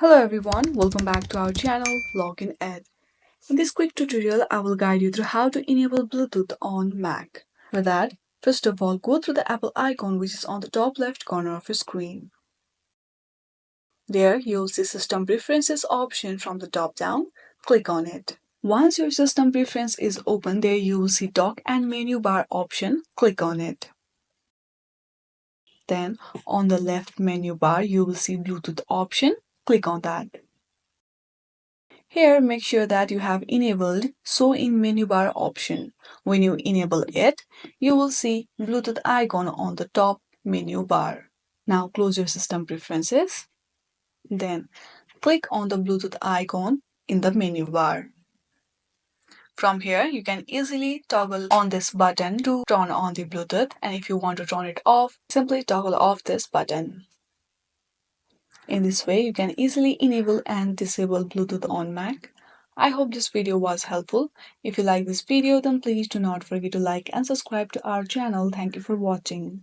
Hello everyone, welcome back to our channel Login Ed. In this quick tutorial, I will guide you through how to enable Bluetooth on Mac. For that, first of all, go through the Apple icon which is on the top left corner of your screen. There, you'll see System Preferences option from the top down. Click on it. Once your system preference is open, there you will see Dock and Menu Bar option. Click on it. Then, on the left menu bar, you will see Bluetooth option. Click on that. Here, make sure that you have enabled Show in Menu Bar option. When you enable it, you will see Bluetooth icon on the top menu bar. Now close your system preferences. Then click on the Bluetooth icon in the menu bar. From here, you can easily toggle on this button to turn on the Bluetooth, and if you want to turn it off, simply toggle off this button. In this way, you can easily enable and disable Bluetooth on Mac. I hope this video was helpful. If you like this video, then please do not forget to like and subscribe to our channel. Thank you for watching.